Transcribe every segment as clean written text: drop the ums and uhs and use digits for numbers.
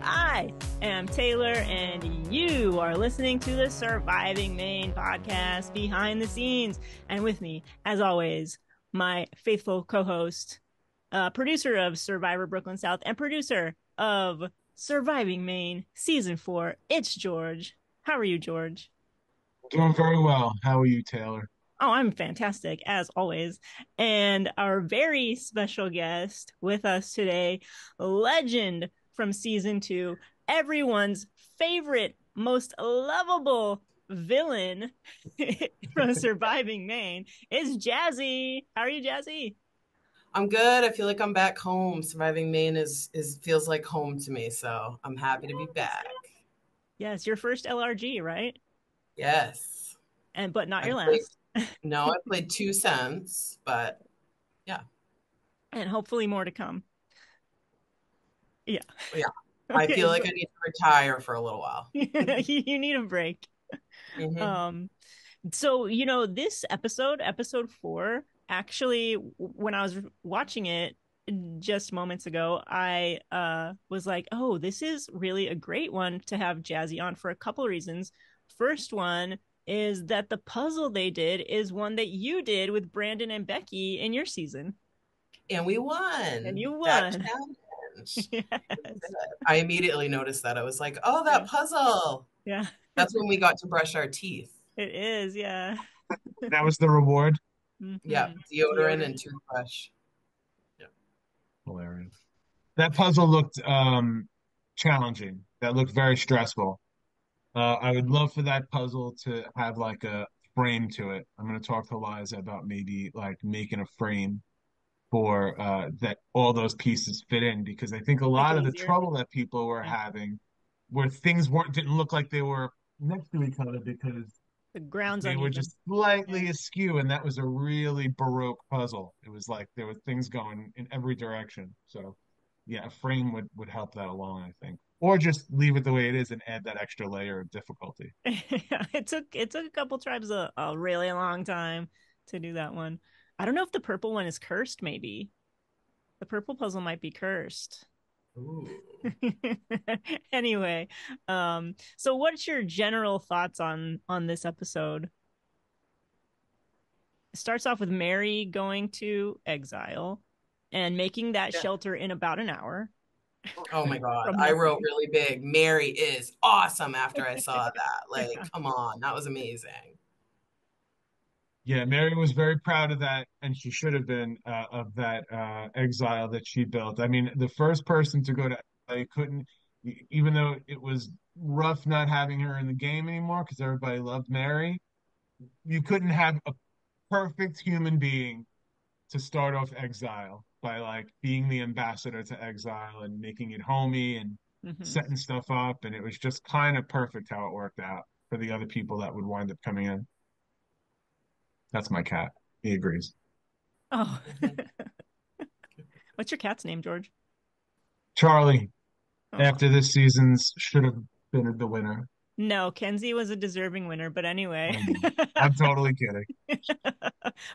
I am Taylor, and you are listening to the Surviving Maine podcast, Behind the Scenes. And with me, as always, my faithful co-host, producer of Survivor Brooklyn South, and producer of Surviving Maine Season 4, it's George. How are you, George? Doing very well. How are you, Taylor? Oh, I'm fantastic, as always. And our very special guest with us today, legend from season 2, everyone's favorite, most lovable villain from Surviving Maine, is Jazzy. How are you, Jazzy? I'm good. I feel like I'm back home. Surviving Maine is feels like home to me, so I'm happy to be Yes. back. Yes, your first LRG, right? Yes. But not I your played last. no, I played 2 cents, but yeah. And hopefully more to come. Yeah. Yeah. I Okay, feel like so I need to retire for a little while. you need a break. hmm Um, So, this episode 4, actually, when I was watching it just moments ago, I was like, oh, this is really a great one to have Jazzy on for a couple of reasons. First one is that the puzzle they did is one that you did with Brandon and Becky in your season, And we and won you that won. challenge. Yes. I immediately noticed that. I was like, oh, Yeah. that puzzle. Yeah. That's when we got to brush our teeth. It is. Yeah. That was the reward. Yeah. Mm-hmm. Deodorant Deodorant. and toothbrush. Yeah. Hilarious. That puzzle looked challenging. That looked very stressful. I would love for that puzzle to have like a frame to it. I'm going to talk to Liza about maybe like making a frame for that all those pieces fit in because I think a Make lot it of the easier. trouble that people were Yeah. having where things weren't didn't look like they were next to each other because The ground's they were uneven. just Yeah. slightly askew, and that was a really Baroque puzzle. It was like there were things going in every direction. So, yeah, a frame would help that along, I think, or just leave it the way it is and add that extra layer of difficulty. It took a couple tribes a really long time to do that one. I don't know if the purple one is cursed, maybe. The purple puzzle might be cursed. Ooh. Anyway, so what's your general thoughts on this episode? It starts off with Mary going to exile and making that Yeah. shelter in about an hour Oh my God. from I wrote nothing. really big. Mary is awesome after I saw that. Like, come on. That was amazing. Yeah, Mary was very proud of that, and she should have been of that exile that she built. I mean, the first person to go to I couldn't, even though it was rough not having her in the game anymore because everybody loved Mary. You couldn't have a perfect human being to start off exile by like being the ambassador to exile and making it homey and Hmm. setting stuff up, and it was just kind of perfect how it worked out for the other people that would wind up coming in. That's my cat. He agrees. Oh, Mhm. what's your cat's name, George? Charlie, Oh, after this season's should have been the winner. no, Kenzie was a deserving winner, but anyway. I know. I'm totally kidding.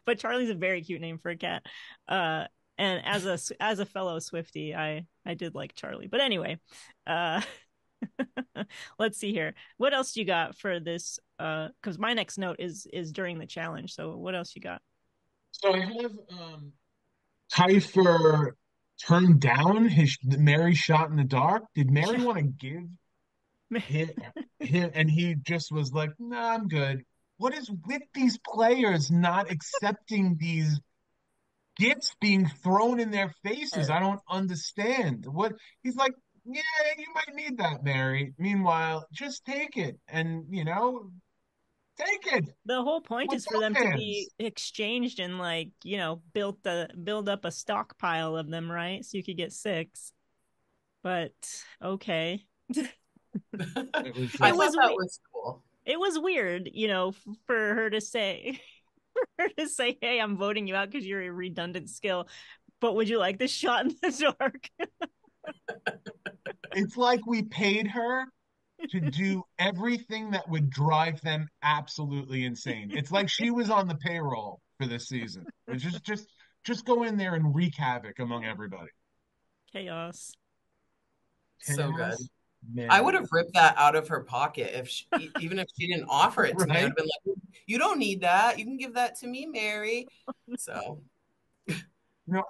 But Charlie's a very cute name for a cat. Uh, and as a fellow Swiftie, I did like Charlie. But anyway, uh, let's see here. What else you got for this? Because my next note is during the challenge. So what else you got? So I have Kiefer turned down his Mary shot in the dark. Did Mary Yeah. want to give him, him and he just was like, "Nah, I'm good." What is with these players not accepting these gifts being thrown in their faces? I don't understand. What he's like, yeah, you might need that, Mary. Meanwhile, just take it and take it. The whole point With is for them both to be hands. exchanged and like build up a stockpile of them, right? So you could get six. But okay. It was I it thought was that was cool. it was weird, for her to say for her to say, "Hey, I'm voting you out because you're a redundant skill." But would you like this shot in the dark? it's like we paid her to do everything that would drive them absolutely insane. It's like she was on the payroll for this season. It's just go in there and wreak havoc among everybody. Chaos. So good. Chaos I would have Mary, ripped that out of her pocket if even if she didn't offer it to me. I would right? have been like, "You don't need that. You can give that to me, Mary." So,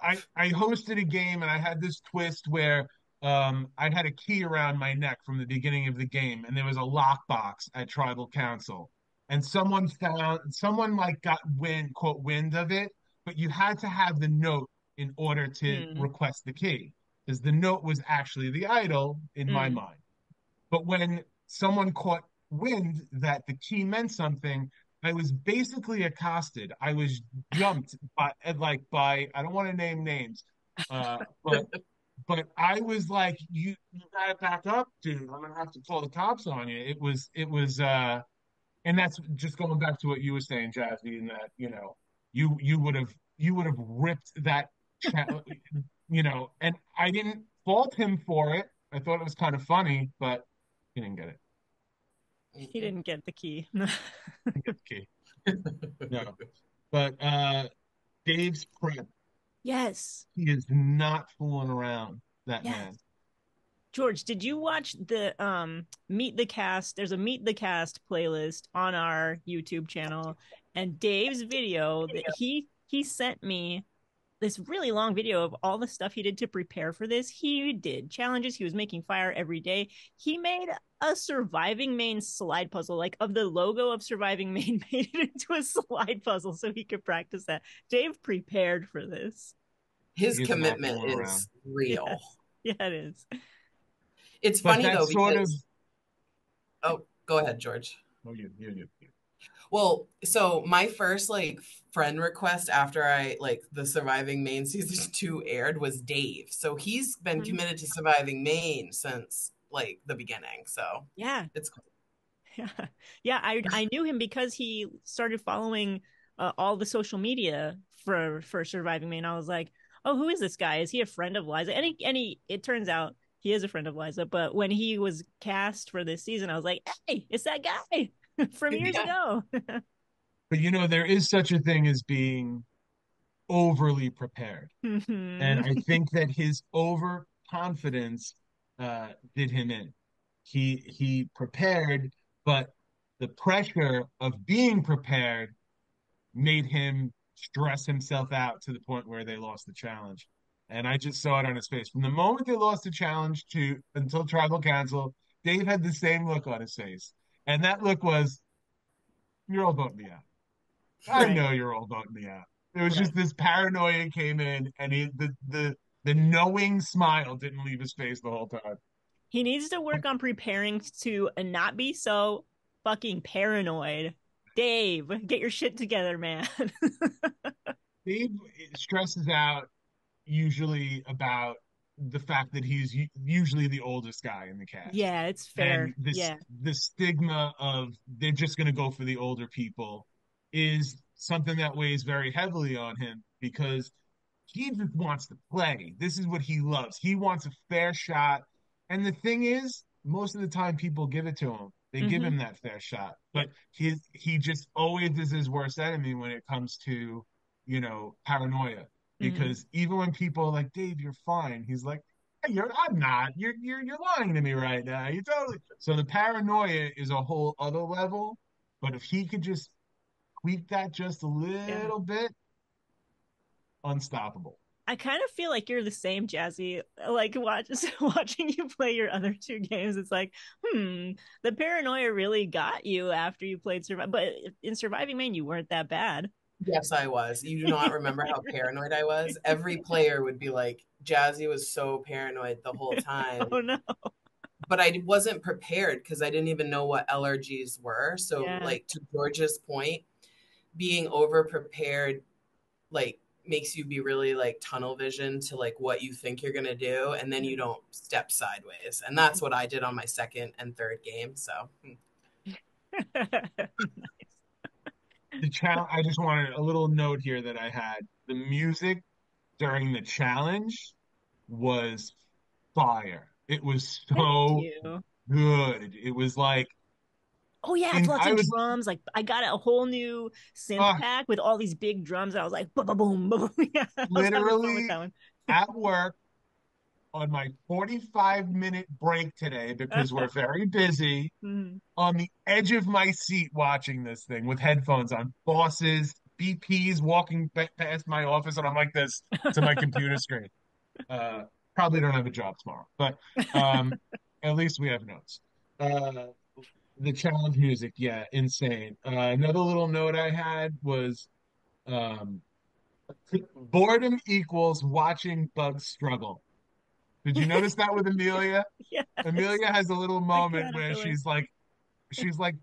I hosted a game and I had this twist where I had a key around my neck from the beginning of the game, and there was a lockbox at Tribal Council, and someone like got wind of it, but you had to have the note in order to Mm, request the key, because the note was actually the idol in my mm, mind. But when someone caught wind that the key meant something, I was basically accosted. I was jumped by I don't want to name names, but I was like, you gotta back up, dude. I'm gonna have to call the cops on you. It was and that's just going back to what you were saying, Jazzy, in that, you would have ripped that cha- and I didn't fault him for it. I thought it was kind of funny, but he didn't get it. he mm-mm. didn't get the key. He didn't get the key. No. But Dave's prep, Yes. he is not fooling around, that Yes. man. George, did you watch the Meet the Cast? There's a Meet the Cast playlist on our YouTube channel, and Dave's video that he sent me this really long video of all the stuff he did to prepare for this. He did challenges. He was making fire every day. He made a Surviving Maine slide puzzle, like of the logo of Surviving Maine, made it into a slide puzzle so he could practice that. Dave prepared for this. His He is not commitment fooling around. is real. Yes. Yeah, it is. It's But funny though that's sort of, because oh, go ahead, George. oh, you. Well, so my first like friend request after I like the Surviving Maine season 2 aired was Dave. So he's been Mhm. committed to Surviving Maine since like the beginning. So Yeah. it's cool. Yeah, yeah. I knew him because he started following all the social media for Surviving Maine. I was like, oh, who is this guy? Is he a friend of Liza? And it turns out he is a friend of Liza. But when he was cast for this season, I was like, hey, it's that guy from years Yeah. ago. But there is such a thing as being overly prepared. And Mhm. I think that his overconfidence did him in. He prepared, but the pressure of being prepared made him stress himself out to the point where they lost the challenge. And I just saw it on his face. From the moment they lost the challenge to until tribal council, Dave had the same look on his face. And that look was, you're all voting me out. I Right, know you're all voting me out. It was right. just this paranoia came in, and the knowing smile didn't leave his face the whole time. He needs to work on preparing to not be so fucking paranoid. Dave, get your shit together, man. Dave stresses out usually about the fact that he's usually the oldest guy in the cast, Yeah, it's and fair. this Yeah. the stigma of they're just going to go for the older people is something that weighs very heavily on him because he just wants to play. This is what he loves. He wants a fair shot. And the thing is, most of the time people give it to him. They give Mm-hmm. him that fair shot. Yep. But he just always is his worst enemy when it comes to, paranoia. Mm-hmm. Because even when people are like, Dave, you're fine, he's like, hey, I'm not. You're lying to me right now. You totally so the paranoia is a whole other level. But if he could just tweak that just a Yeah. little bit, unstoppable. I kind of feel like you're the same, Jazzy. Like watching you play your other two games, it's like, the paranoia really got you after you played Survive. But in Surviving Maine, you weren't that bad. Yes, I was. You do not remember how paranoid I was? Every player would be like, Jazzy was so paranoid the whole time. Oh no. But I wasn't prepared because I didn't even know what LRGs were. So, Yeah. like, to George's point, being over prepared, like, makes you be really like tunnel vision to like what you think you're going to do. And then you don't step sideways. And that's what I did on my second and third game. So, The challenge, I just wanted a little note here that I had. The music during the challenge was fire. It was Thank so you. good. It was like, Oh yeah, it's in lots I of was drums. Like I got a whole new synth uh, pack with all these big drums. I was like, boom, boom, boom. Yeah, I was having fun with literally that one. at work. on my 45-minute break today because we're very busy Mhm. on the edge of my seat watching this thing with headphones on, bosses, BPs walking past my office, and I'm like this to my computer screen. Uh, Probably don't have a job tomorrow, but um, at least we have notes. Uh, the challenge music, yeah, insane. Another little note I had was um, boredom equals watching bugs struggle. Did you notice that with Amelia? Yes, Amelia has a little the moment where caterpillar. she's like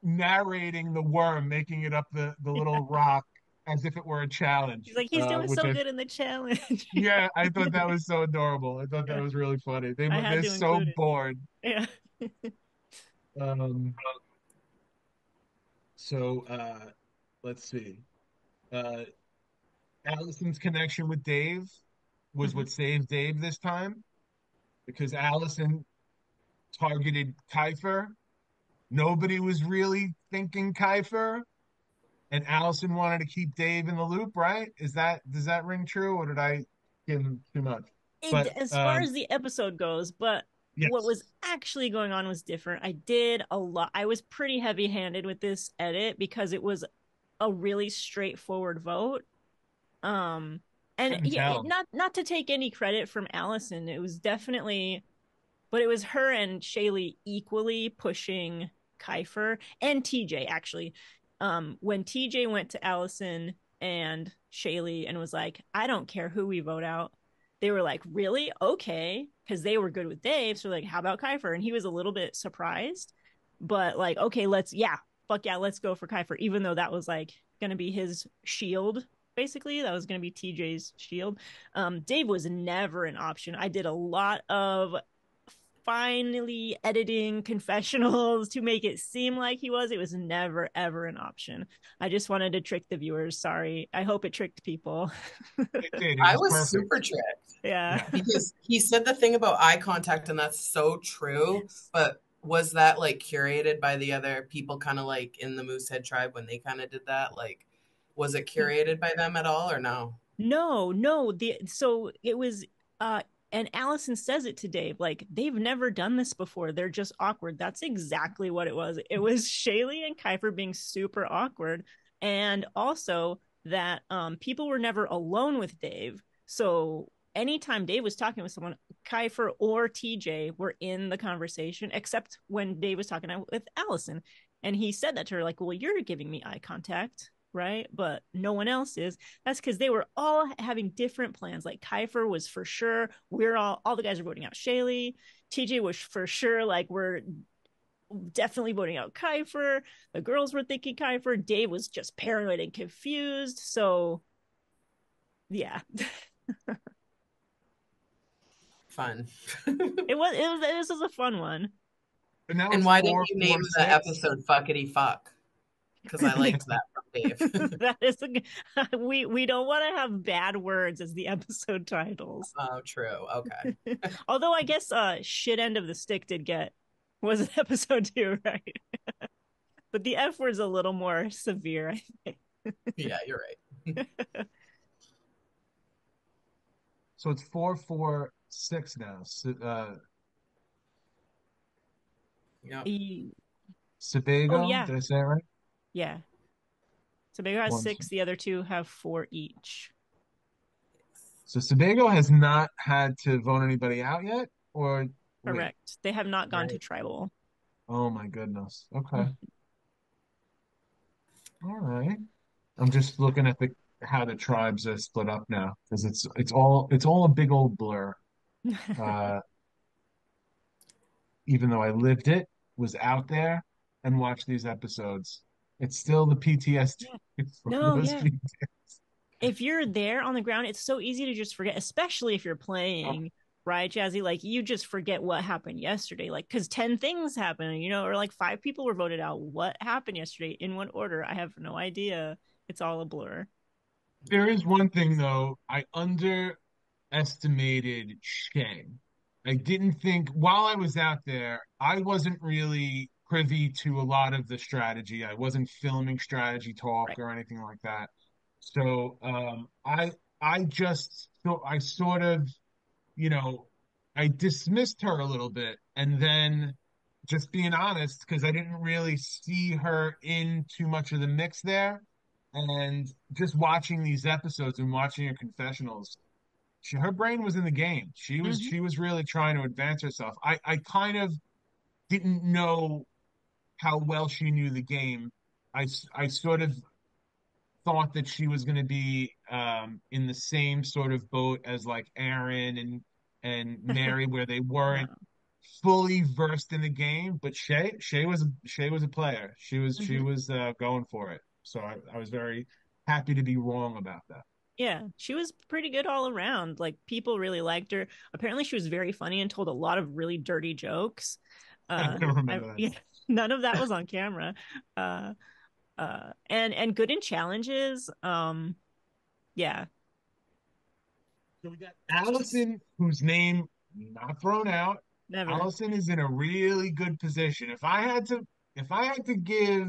narrating the worm making it up the little rock as if it were a He's challenge, like, he's doing which so I good in the challenge. yeah, I thought that was so adorable. I thought that Yeah, was really funny. I had They're to so include it. bored. Yeah. Um, so let's see. Uh, Allison's connection with Dave was Mhm. what saved Dave this time because Allison targeted Kiefer. Nobody was really thinking Kiefer, and Allison wanted to keep Dave in the loop, right? Does that ring true, or did I give him too much? It, But as far as the episode goes, but what was yes, actually going on was different. I did a lot. I was pretty heavy handed with this edit because it was a really straightforward vote. Um, and couldn't yeah, tell. not to take any credit from Allison. It was definitely, but it was her and Shaylee equally pushing Kiefer and TJ actually. When TJ went to Allison and Shaylee and was like, I don't care who we vote out, they were like, really? Okay. Because they were good with Dave. So, like, how about Kiefer? And he was a little bit surprised, but like, okay, yeah, fuck yeah, let's go for Kiefer, even though that was like going to be his shield. Basically, that was going to be TJ's shield. Dave was never an option. I did a lot of finally editing confessionals to make it seem like he was. It was never ever an option. I just wanted to trick the viewers. Sorry. I hope it tricked people. It did. It I was was super perfect. tricked Yeah. Yeah. because he said the thing about eye contact, and that's so true. Yes. But was that like curated by the other people, kind of like in the Moosehead tribe when they kind of did that? Like, was it curated by them at all, or no? No, no. So it was and Allison says it to Dave, like, they've never done this before. They're just awkward. That's exactly what it was. It was Shaylee and Kiefer being super awkward. And also that people were never alone with Dave. So anytime Dave was talking with someone, Kiefer or TJ were in the conversation, except when Dave was talking with Allison. And he said that to her, like, well, you're giving me eye contact, right? But no one else is. That's because they were all having different plans. Like Kiefer was for sure, we're all the guys are voting out Shaylee. TJ was for sure, like, we're definitely voting out Kiefer. The girls were thinking Kiefer. Dave was just paranoid and confused. So yeah, Fun. this was a fun one. And that And was why didn't four, you name four, the six. episode "Fuckity Fuck"? Because I liked that from Dave. That is we don't want to have bad words as the episode titles. Oh, true. Okay. Although I guess shit end of the stick did get was an episode two, right? But the F word's a little more severe, I think. Yeah, you're right. So it's 4-4-6 now. Yep. Oh Sebago, yeah, did I say it right? yeah. So Baker has One. six. The other two have four each. So Sebago has not had to vote anybody out yet, or wait, Correct. They have not gone to Right. tribal. oh my goodness. Okay, all right. I'm just looking at the how the tribes are split up now because it's all a big old blur. Uh, Even though I lived it, was out there, and watched these episodes, it's still the PTSD Yeah. from No, those yeah. few If you're there on the ground, it's so easy to just forget, especially if you're days. playing, right, Jazzy? Like, you just forget what happened yesterday. Like, because 10 things happened, or like five people were voted out. What happened yesterday? In what order? I have no idea. It's all a blur. There is one thing though, I underestimated Shay. I didn't think while I was out there, I wasn't really privy to a lot of the strategy. I wasn't filming strategy talk Right. or anything like that. So I just so I sort of, you know, I dismissed her a little bit, and then just being honest, because I didn't really see her in too much of the mix there, and just watching these episodes and watching her confessionals, her brain was in the game. Hmm. She was really trying to advance herself. I kind of didn't know how well she knew the game. I sort of thought that she was going to be in the same sort of boat as like Aaron and Mary, where they weren't No. fully versed in the game. But Shay was a player. She Hmm. was going for it. So I was very happy to be wrong about that. Yeah, she was pretty good all around. Like people really liked her. Apparently, she was very funny and told a lot of really dirty jokes. I don't I remember that. yeah, none of that was on camera. Uh, and good in challenges. Yeah, So we got She's Allison, whose name not thrown out. never Allison is in a really good position. If I had to give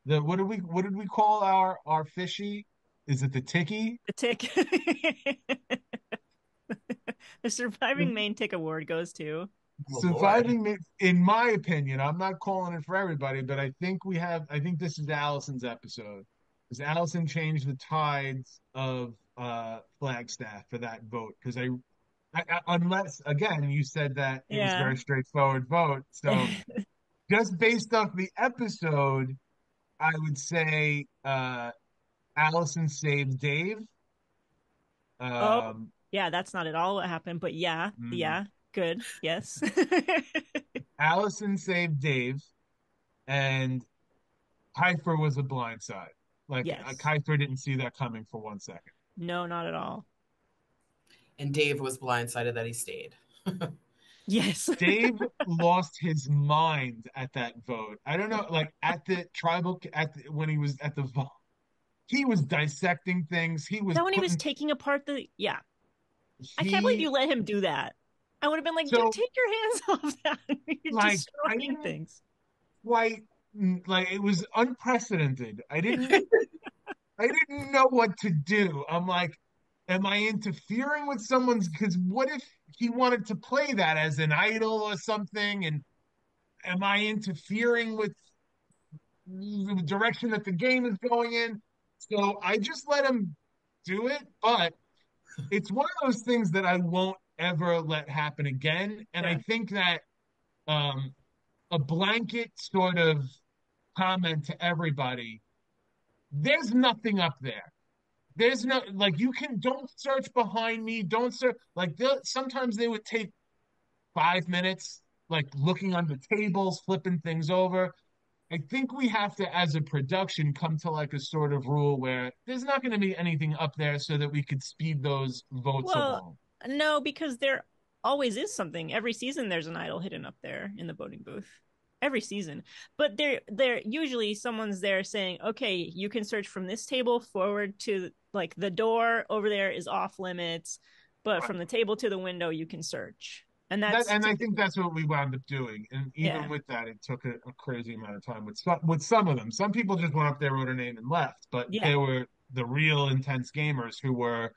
the what did we call our fishy? Is it the ticky? the tick. The Surviving Maine Tick Award goes to. oh Lord. In my opinion, I'm not calling it for everybody, but I think this is Allison's episode. Because Allison changed the tides of Flagstaff for that vote. Because unless again you said that it was a Yeah. very straightforward vote. So just based off the episode, I would say Allison saved Dave. Oh, Um, yeah, that's not at all what happened, but yeah, mm, yeah, good. Yes. Allison saved Dave, and Kiefer was a blindside. Like Yes. Kiefer didn't see that coming for 1 second. No, not at all. And Dave was blindsided that he stayed. Yes. Dave lost his mind at that vote. I don't know, like at the tribal when he was at the vote, he was dissecting things. He was That when he was putting taking apart the yeah. I can't believe he you let him do that. I would have been like, dude, so take your hands off that. You're like I destroying didn't things. quite like it was unprecedented. I didn't know what to do. I'm like, am I interfering with someone's? Because what if he wanted to play that as an idol or something? And am I interfering with the direction that the game is going in? So I just let him do it. But it's one of those things that I won't ever let happen again. And I Yeah. think that um, a blanket sort of comment to everybody, there's nothing up there. There's no like you can don't search behind me. Don't search like sometimes they would take 5 minutes, like looking under tables, flipping things over. I think we have to, as a production, come to like a sort of rule where there's not going to be anything up there so that we could speed those votes Well, along. no, because there always is something. Every season there's an idol hidden up there in the voting booth. Every season. But there usually someone's there saying, "Okay, you can search from this table forward to like the door over there is off limits, but from the table to the window you can search." And That that's and I think typically that's what we wound up doing. And even yeah. with that, it took a crazy amount of time with some of them. Some people just went up there, wrote a name, and left. But Yeah. there were the real intense gamers who were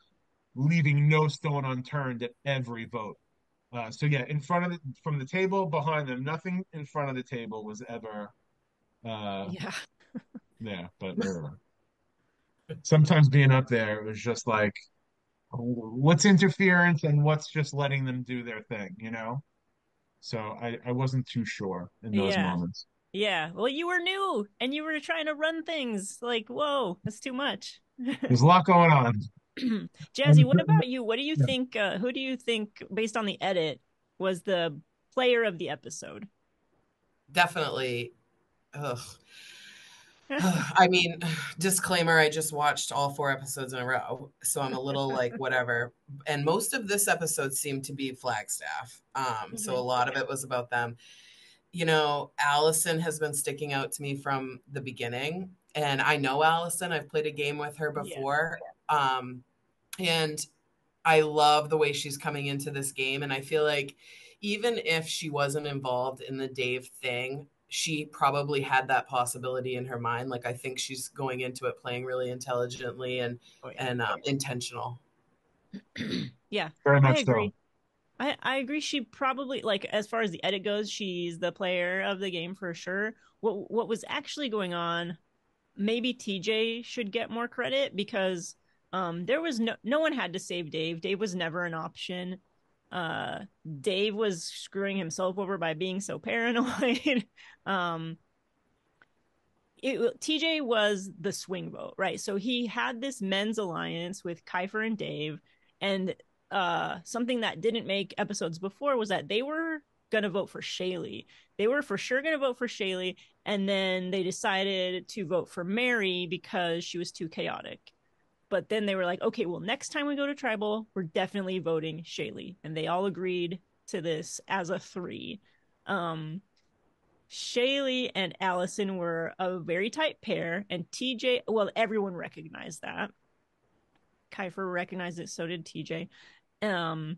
leaving no stone unturned at every vote. So yeah, in front of from the table, behind them, nothing in front of the table was ever uh, Yeah. there. But sometimes being up there, it was just like, what's interference and what's just letting them do their thing, you know? So I wasn't too sure in those Yeah. moments. Yeah. Well, you were new and you were trying to run things. Like, whoa, that's too much. There's a lot going on. Jazzy, what about you? What do you think? Who do you think, based on the edit, was the player of the episode? Definitely. Ugh. I mean, disclaimer, I just watched all 4 episodes in a row, so I'm a little like whatever. And most of this episode seemed to be Flagstaff. So a Hmm. lot of it was about them. You know, Allison has been sticking out to me from the beginning. And I know Allison, I've played a game with her Yeah. before. And I love the way she's coming into this game. And I feel like even if she wasn't involved in the Dave thing, she probably had that possibility in her mind. Like I think she's going into it playing really intelligently Oh yeah. and intentional. Yeah, Very I much so. agree. I agree. She probably, like, as far as the edit goes, she's the player of the game for sure. What was actually going on, maybe TJ should get more credit because there was no one had to save Dave. Dave was never an option. Uh Dave was screwing himself over by being so paranoid. um TJ was the swing vote, right? So he had this men's alliance with Kiefer and Dave, and something that didn't make episodes before was that they were gonna vote for Shaylee. They were for sure gonna vote for Shaylee, and then they decided to vote for Mary because she was too chaotic. But then they were like, okay, well, next time we go to tribal, we're definitely voting Shaylee, and they all agreed to this as a three. Um, Shaylee and Allison were a very tight pair, and TJ, well, everyone recognized that. Kiefer recognized it, so did TJ. Um,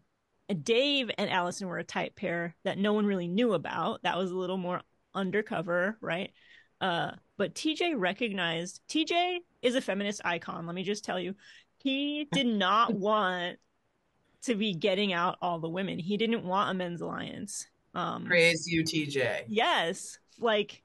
Dave and Allison were a tight pair that no one really knew about. That was a little more undercover, right? But TJ recognized TJ is a feminist icon. Let me just tell you, he did not want to be getting out all the women. He didn't want a men's alliance. Praise you, TJ. Yes, like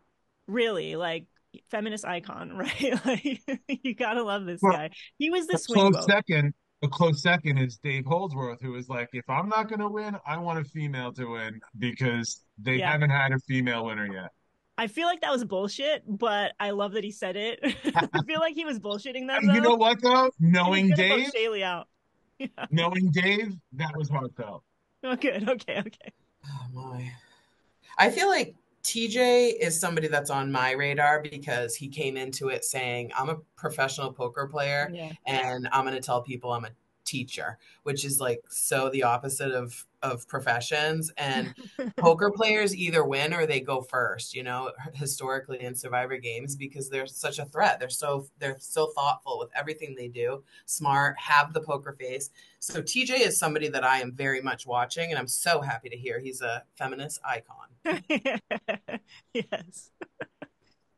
really, like feminist icon, right? Like you gotta love this Well, guy. He was the a swing close vote. second, a close second is Dave Holdsworth, who is like, if I'm not going to win, I want a female to win because they Yeah. haven't had a female winner yet. I feel like that was bullshit, but I love that he said it. I feel like he was bullshitting them You though. know what though? He was gonna vote Shaylee out. Yeah. Knowing Dave, that was heartfelt. Oh, good. Okay. Okay. Oh my. I feel like TJ is somebody that's on my radar because he came into it saying, I'm a professional poker player Yeah. and I'm going to tell people I'm a teacher, which is like so the opposite of professions. And poker players either win or they go first, you know, historically in Survivor games because they're such a threat. They're so thoughtful with everything they do, smart, have the poker face. So TJ is somebody that I am very much watching, and I'm so happy to hear he's a feminist icon. Yes.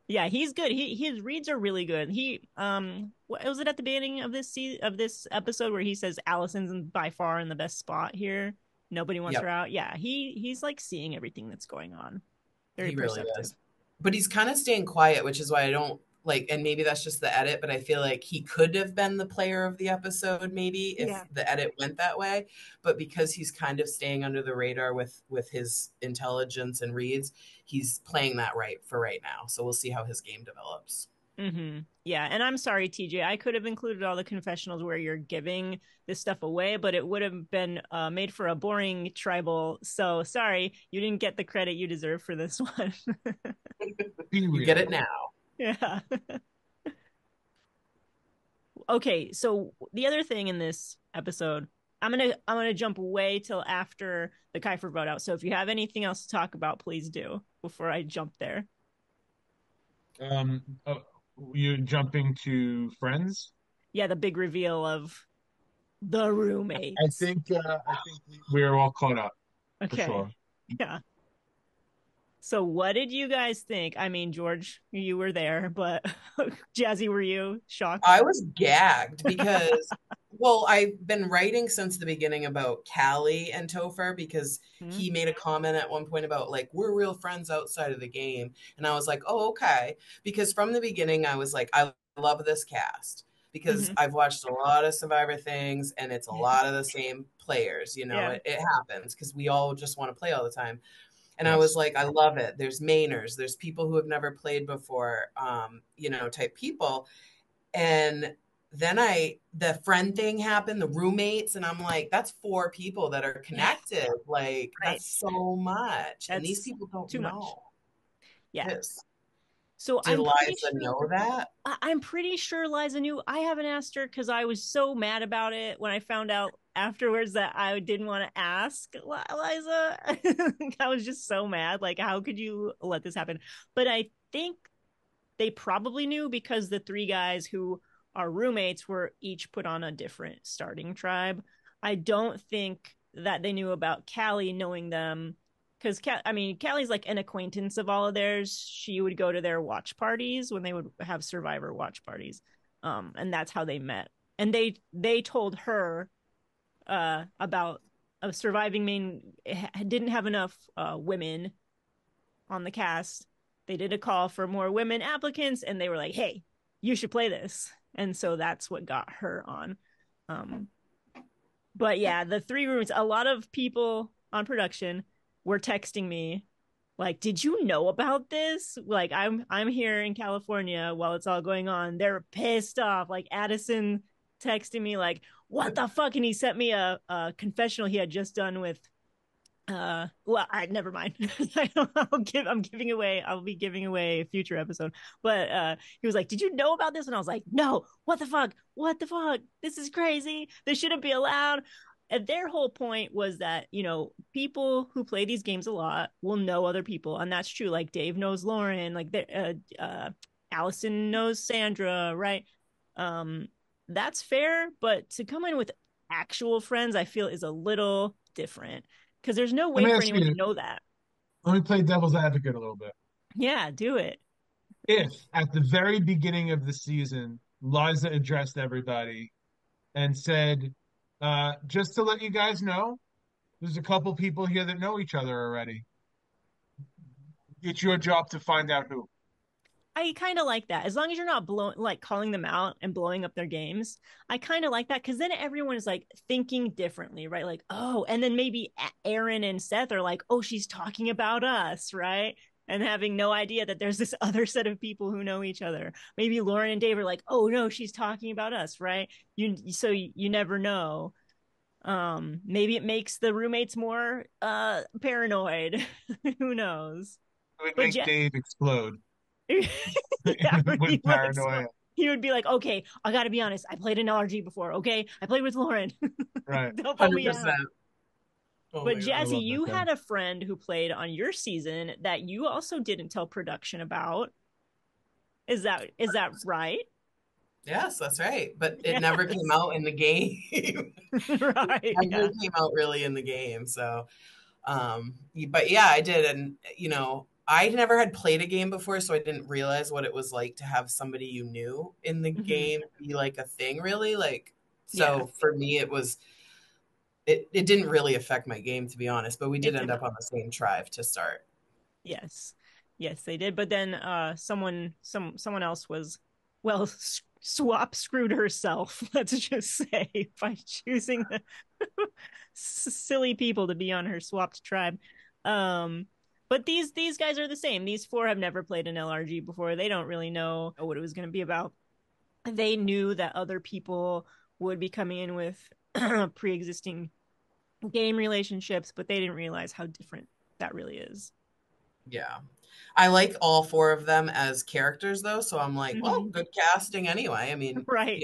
Yeah, he's good. His reads are really good. He what was it at the beginning of of this episode where he says Allison's by far in the best spot here. Nobody wants her Yep, out. Yeah, he's like seeing everything that's going on. Very he really perceptive. is. But he's kind of staying quiet, which is why I don't like, and maybe that's just the edit, but I feel like he could have been the player of the episode maybe if Yeah. the edit went that way. But because he's kind of staying under the radar with his intelligence and reads, he's playing that right for right now. So we'll see how his game develops. Yeah, and I'm sorry, TJ. I could have included all the confessionals where you're giving this stuff away, but it would have been made for a boring tribal. So sorry, you didn't get the credit you deserve for this one. Be You get real. it now. Yeah. Okay, so the other thing in this episode, I'm gonna jump way till after the Kiefer vote out. So if you have anything else to talk about, please do before I jump there. Um, uh, you're jumping to Friends. Yeah, the big reveal of the roommates. I think we're all caught up for Okay. sure. Yeah. So what did you guys think? I mean, George, you were there, but Jazzy, were you shocked? I was gagged because, well, I've been writing since the beginning about Callie and Topher because Hmm? he made a comment at one point about like, we're real friends outside of the game. And I was like, oh, okay. Because from the beginning, I was like, I love this cast because Hmm. I've watched a lot of Survivor things and it's a Yeah. lot of the same players. You know, Yeah. it happens because we all just want to play all the time. And I was Yes. like, I love it. There's Mainers, there's people who have never played before, you know, type people. And then the friend thing happened, the roommates, and I'm like, that's four people that are Yeah. connected. Like, Right. that's so much. And these That's people don't too much. know Yeah. this. So Did I'm pretty Liza sure know that? I'm pretty sure Liza knew. I haven't asked her because I was so mad about it when I found out afterwards that I didn't want to ask Liza. I was just so mad. Like, how could you let this happen? But I think they probably knew because the three guys who are roommates were each put on a different starting tribe. I don't think that they knew about Callie knowing them because I mean, Callie's like an acquaintance of all of theirs. She would go to their watch parties when they would have Survivor watch parties, and that's how they met. And they told her about Surviving Maine didn't have enough women on the cast. They did a call for more women applicants, and they were like, "Hey, you should play this." And so that's what got her on. Um, but yeah, the three rooms. A lot of people on production were texting me like, "Did you know about this?" Like, I'm here in California while it's all going on. They're pissed off. Like Addison texting me like, "What the fuck?" And he sent me a confessional he had just done with well, I never mind. I'll be giving away a future episode. But he was like, "Did you know about this?" And I was like, "No, what the fuck, what the fuck, this is crazy, this shouldn't be allowed." And their whole point was that, people who play these games a lot will know other people, and that's true. Like Dave knows Lauren, like Allison knows Sandra, right? um that's fair, but to come in with actual friends, I feel, is a little different, because there's no Let way me for ask anyone to you, know that. let me play devil's advocate a little bit. Yeah, do it. If at the very beginning of the season, Liza addressed everybody and said, just to let you guys know, there's a couple people here that know each other already. It's your job to find out who. I kind of like that. As long as you're not blowing, like calling them out and blowing up their games, I kind of like that, because then everyone is like thinking differently, right? Like, oh, and then maybe Aaron and Seth are like, oh, she's talking about us, right? And having no idea that there's this other set of people who know each other. Maybe Lauren and Dave are like, oh no, she's talking about us, right? You never know. Maybe it makes the roommates more paranoid. Who knows? It would But make Dave explode yeah, he with would explode. paranoia. He would be like, "Okay, I got to be honest. I played an LRG before. Okay, I played with Lauren. Right. Don't put me out." 100%. Oh But my I God. Jazzy, love that you guy. had a friend who played on your season that you also didn't tell production about. Is that right? Yes, that's right. But it never came Yes. out in the game. Right. Never Yeah. came out really in the game. So, but yeah, I did. And, I never had played a game before, so I didn't realize what it was like to have somebody you knew in the Hmm. game be like a thing, really. Like, Yeah. so for me, it didn't really affect my game, to be honest, but we did It end did up not. on the same tribe to start. Yes. Yes, they did. But then someone else was, well, swap screwed herself, let's just say, by choosing the silly people to be on her swapped tribe. Um but these guys are the same. These four have never played an LRG before. They don't really know what it was going to be about. They knew that other people would be coming in with pre-existing game relationships, but they didn't realize how different that really is. Yeah. I like all four of them as characters, though. So I'm like, well, Hmm. good casting anyway. I mean, Right.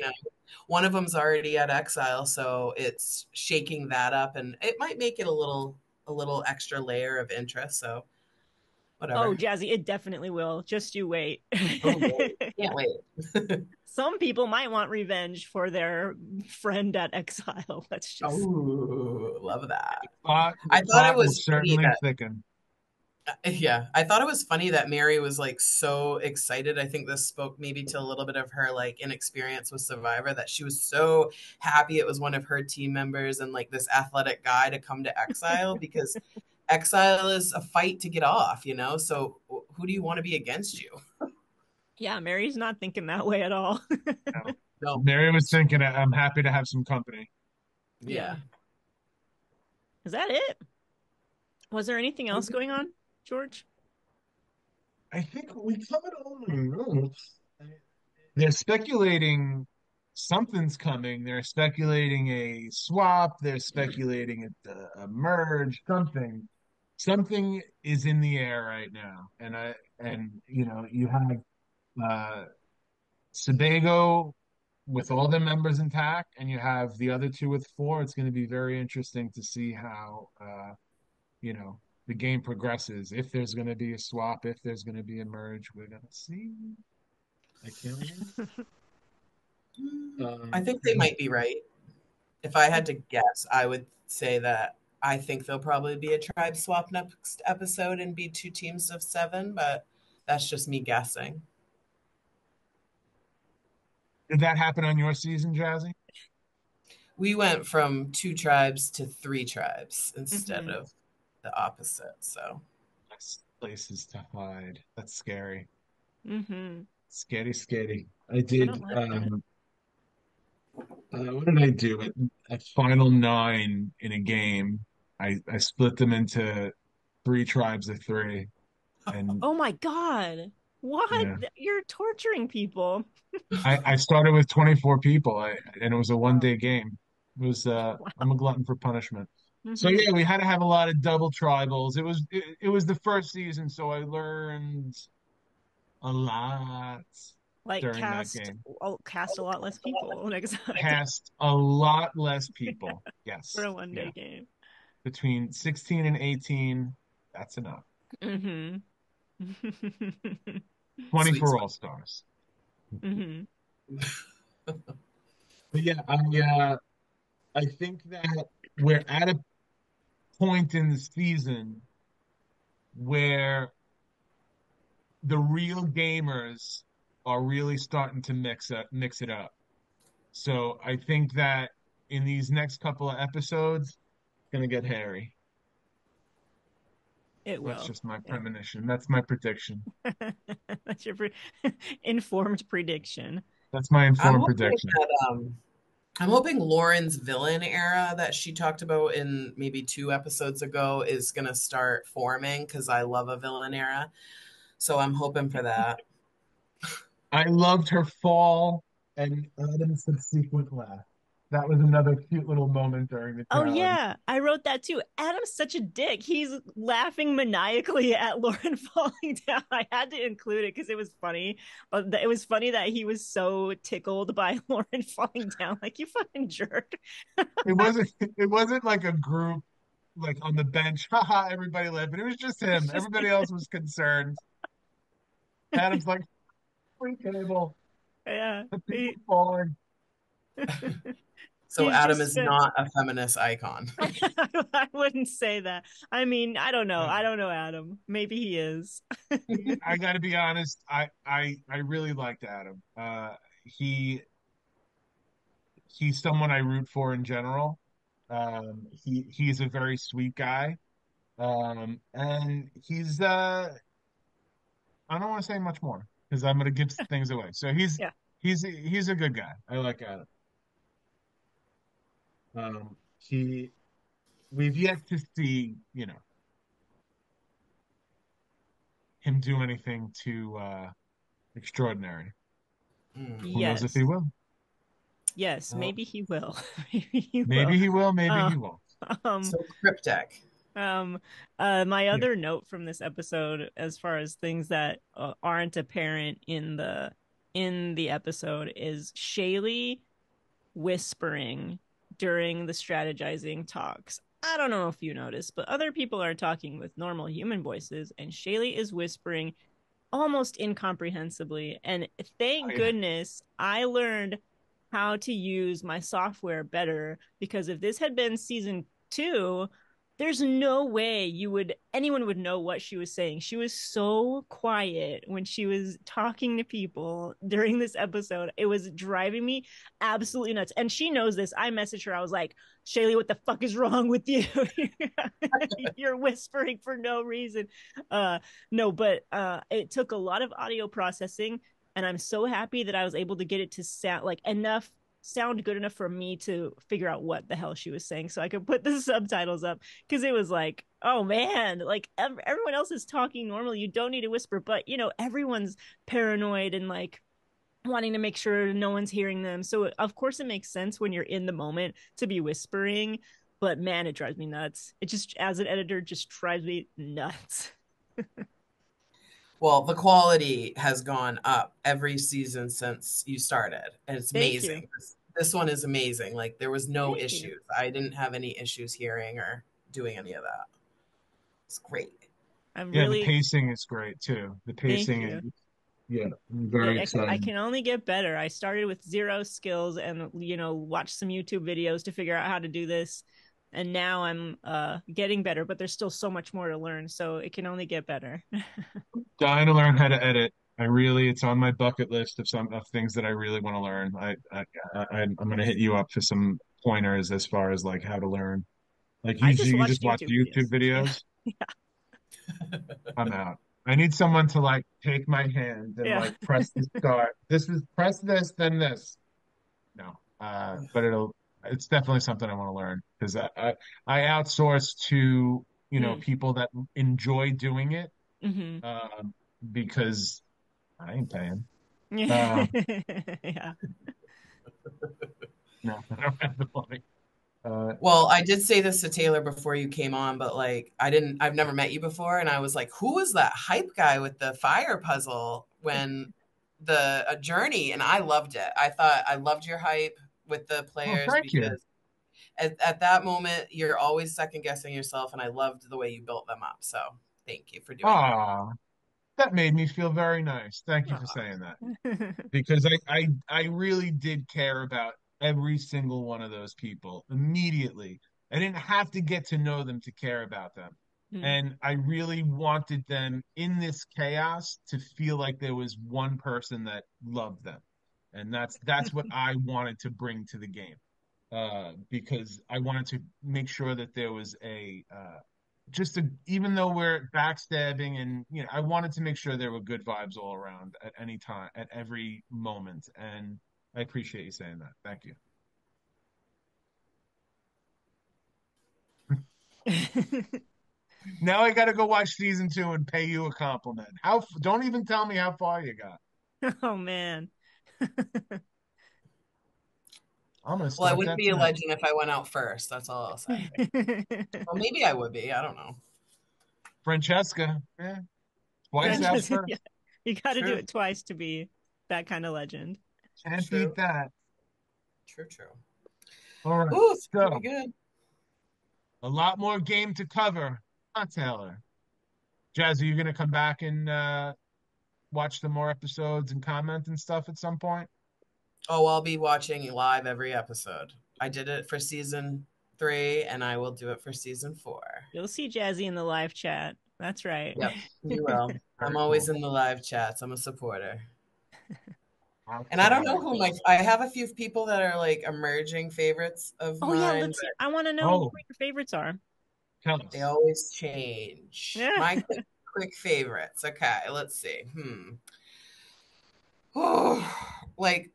one of them's already at Exile, so it's shaking that up, and it might make it a little extra layer of interest. So Oh, whatever. Jazzy, it definitely will. Just you wait. Oh, great. Yeah. Can't wait. Some people might want revenge for their friend at exile. Let's just. Oh, love that. The I thought it plot will was funny certainly that thicken. yeah, I thought it was funny that Mary was like so excited. I think this spoke maybe to a little bit of her like inexperience with Survivor, that she was so happy it was one of her team members and like this athletic guy to come to Exile, because Exile is a fight to get off, So who do you want to be against you? Yeah, Mary's not thinking that way at all. No. No. Mary was thinking, I'm happy to have some company. Yeah. Yeah. Is that it? Was there anything else going on, George? I think we covered all the notes. They're speculating something's coming. They're speculating a swap. They're speculating a merge. Something is in the air right now. And you have uh, Sebago with all the members intact, and you have the other two with four. It's going to be very interesting to see how you know the game progresses. If there's going to be a swap, if there's going to be a merge, we're going to see. I can't wait. I think they And might be right. If I had to guess, I would say that I think there'll probably be a tribe swap next episode and be two teams of seven, but that's just me guessing. did that happen on your season, Jazzy? We went from two tribes to three tribes instead Mm-hmm. of the opposite. So Less places to hide. That's scary. Mm-hmm. Scary, scary. I I don't did. like that. What did I do at final nine in a game? I split them into three tribes of three, and Oh my God. What? yeah, You're torturing people. I started with 24 people, and it was a one Wow. day game. It was I'm Wow. a glutton for punishment. So Mm-hmm. yeah, we had to have a lot of double tribals. It was the first season, so I learned a lot Like during that game. cast a lot less people next time Cast a lot less people. for Yes, a one yeah. day game. Between 16 and 18, that's enough. Mm-hmm. 20 sweet for spot. all stars. Mm-hmm. But yeah, I think that we're at a point in the season where the real gamers are really starting to mix it up. So I think that in these next couple of episodes, it's gonna get hairy. It That's will. just my It premonition. That's my prediction. That's your informed prediction. That's my I'm informed hoping prediction. that I'm hoping Lauren's villain era that she talked about in maybe two episodes ago is gonna start forming because I love a villain era. So I'm hoping for that. I loved her fall and Adam's subsequent laugh. That was another cute little moment during the Oh challenge. yeah, I wrote that too. Adam's such a dick. He's laughing maniacally at Lauren falling down. I had to include it because it was funny. But it was funny that he was so tickled by Lauren falling down. Like you fucking jerk. It wasn't like a group like on the bench, haha, everybody laughing. It was just It's him. just Everybody else was concerned. Adam's like, free table, yeah. the people falling. So He's Adam just is not a feminist icon. I wouldn't say that. I mean, I don't know. Uh, I don't know Adam. Maybe he is. I gotta be honest, I really liked Adam. He's someone I root for in general. He's a very sweet guy. And he's I don't want to say much more because I'm gonna give things away. So Yeah. he's a good guy. I like Adam. He we've yet to see, him do anything too extraordinary. Mm. Who knows if he Yes. will? Yes, Oh, maybe he will. Maybe he will. Maybe he will, maybe Uh, he won't. um, so cryptic. um, my Yeah. other note from this episode, as far as things that aren't apparent in the episode, is Shaylee whispering during the strategizing talks. I don't know if you noticed, but other people are talking with normal human voices, and Shaylee is whispering almost incomprehensibly. And Oh thank yeah. goodness I learned how to use my software better because if this had been season two, there's no way anyone would know what she was saying. She was so quiet when she was talking to people during this episode. It was driving me absolutely nuts. And she knows this. I messaged her. I was like, Shaylee, what the fuck is wrong with you? You're whispering for no reason. No, but it took a lot of audio processing, and I'm so happy that I was able to get it to sound good enough for me to figure out what the hell she was saying so I could put the subtitles up because it was like, oh man, like everyone else is talking normally. You don't need to whisper, but everyone's paranoid and like wanting to make sure no one's hearing them. So of course it makes sense when you're in the moment to be whispering, but man, it drives me nuts. It just as an editor just drives me nuts. Well, the quality has gone up every season since you started, and it's Thank you. amazing. This one is amazing. Like there was no Thank you. issues. I didn't have any issues hearing or doing any of that. It's great. I'm Yeah, the really pacing is great too. The thank pacing you. is, yeah, I'm very I excited. can only get better. I started with zero skills and watched some YouTube videos to figure out how to do this. And now I'm getting better, but there's still so much more to learn, so it can only get better. Dying to learn how to edit. It's on my bucket list of some of things that I really want to learn. I'm gonna hit you up for some pointers as far as like how to learn. Like I usually just you just watched watch YouTube YouTube videos. Yeah. videos. I'm out. I need someone to like take my hand and Yeah. like press the start. This is press this, then this. No. But it's definitely something I want to learn because I outsource to, Mm. people that enjoy doing it, Hmm. um, because I ain't paying. Yeah. Uh, Yeah. no, I don't have the money. Uh, Well, I did say this to Taylor before you came on, but like I've never met you before, and I was like, who was that hype guy with the fire puzzle when the a journey? And I loved it. I loved your hype with the oh, players thank you. because at that moment you're always second guessing yourself, and I loved the way you built them up. So thank you for doing that. Ah, that made me feel very nice. Thank you for Aw. saying that. Because I really did care about every single one of those people immediately. I didn't have to get to know them to care about them. Mm. And I really wanted them in this chaos to feel like there was one person that loved them. And that's what I wanted to bring to the game. Because I wanted to make sure that there was even though we're backstabbing and I wanted to make sure there were good vibes all around at any time, at every moment. And I appreciate you saying that. Thank you. Now I got to go watch season 2 and pay you a compliment. Don't even tell me how far you got. Oh man. I'm gonna Well, I start wouldn't that be a tonight. legend if I went out first. That's all I'll say. Well, maybe I would be. I don't know. Francesca, twice out Franchise, first. yeah. You got to do True, it twice to be that kind of legend. Can't beat true, that. true, true. All right. Ooh, it's gonna be So good. a lot more game to cover. Huh, Taylor. Jazz, are you gonna come back and watch some more episodes and comment and stuff at some point? Oh, I'll be watching live every episode. I did it for season 3, and I will do it for season 4. You'll see Jazzy in the live chat. That's right. Yep, you will. I'm Very always cool. in the live chats. I'm a supporter. And I don't know Outstanding. who I have a few people that are like emerging favorites of Oh yeah, mine, let's see. but I want to know who Oh, your favorites are. tell they us. always change. Yeah. My quick favorites. Okay, let's see. Oh, like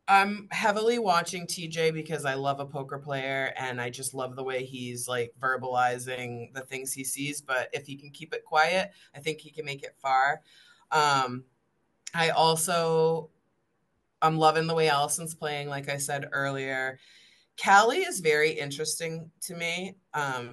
I'm heavily watching TJ because I love a poker player and I just love the way he's like verbalizing the things he sees. But if he can keep it quiet, I think he can make it far. Um, I also I'm loving the way Allison's playing, like I said earlier. Callie is very interesting to me.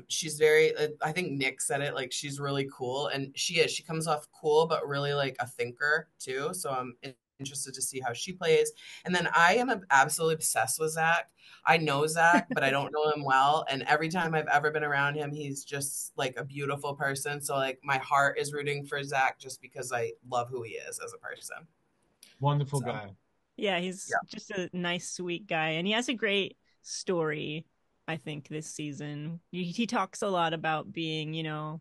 She's very, I think Nick said it, like she's really cool. And she is. She comes off cool, but really like a thinker too. So I'm interested to see how she plays. And then I am absolutely obsessed with Zach. I know Zach, but I don't know him well. And every time I've ever been around him, he's just like a beautiful person. So like my heart is rooting for Zach just because I love who he is as a person. Wonderful So guy. Yeah, he's yeah. just a nice, sweet guy, and he has a great story. I think this season he talks a lot about being,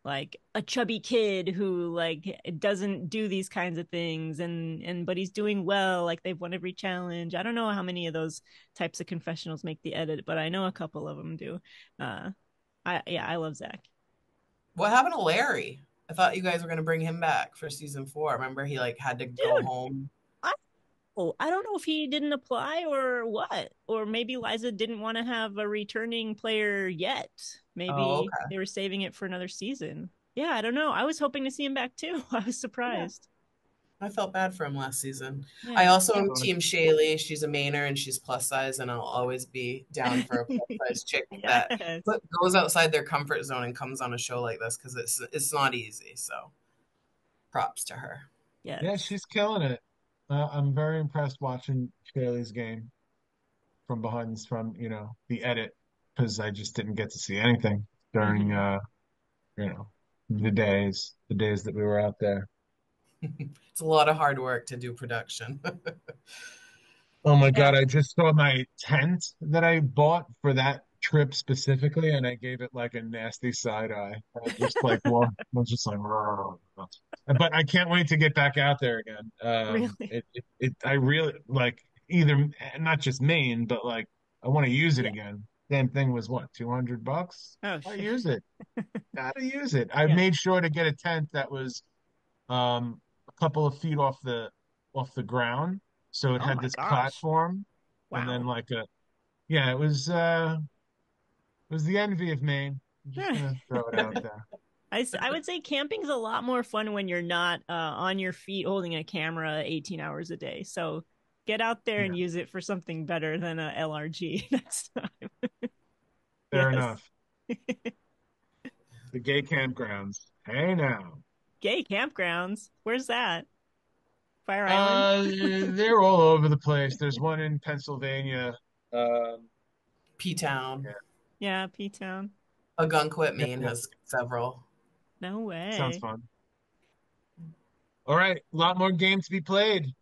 like a chubby kid who like doesn't do these kinds of things, and but he's doing well. Like they've won every challenge. I don't know how many of those types of confessionals make the edit, but I know a couple of them do. Uh, I love Zach. What happened to Larry? I thought you guys were going to bring him back for season 4. Remember, he like had to go Dude, home. I I don't know if he didn't apply or what. Or maybe Liza didn't want to have a returning player yet. Oh, Maybe okay. they were saving it for another season. Yeah, I don't know. I was hoping to see him back too. I was Yeah, surprised. I felt bad for him last season. I Yeah. also am Uh, Team Shaylee. She's a Mainer and she's plus size, and I'll always be down for a plus size chick that Yes. goes outside their comfort zone and comes on a show like this because it's not easy. So props to her. yeah, Yes. she's killing it. I'm very impressed watching Shaylee's game from the edit because I just didn't get to see anything during Hmm. you know the days that we were out there. It's a lot of hard work to do production. Oh my Yeah. God, I just saw my tent that I bought for that trip specifically, and I gave it like a nasty side eye. I just like, well, I was just like, "Rrr." But I can't wait to get back out there again. Really. I really like either not just Maine, but like I want to use it Yeah. again. Damn thing was what, $200? Oh I shit. use it. Gotta use it. I Yeah. made sure to get a tent that was a couple of feet off the ground, so it Oh had my this gosh. platform, and then Wow. like a yeah, it was the envy of Maine. I'm just gonna throw it out there. I would say camping's a lot more fun when you're not on your feet holding a camera 18 hours a day. So get out there and Yeah, use it for something better than a LRG next time. fair Yes. enough. The gay campgrounds. Hey now. Gay campgrounds. Where's that? Fire Island? They're all over the place. There's one in Pennsylvania. Um, P Town. yeah, Yeah, P Town. Algonquin, yeah, Maine yeah. has several. No Sounds way. fun. All right, a lot more game to be played.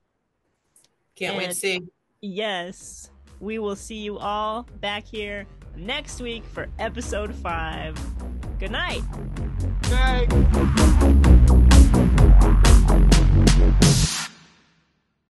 Can't wait to And see. yes, we will see you all back here next week for episode 5. Good night.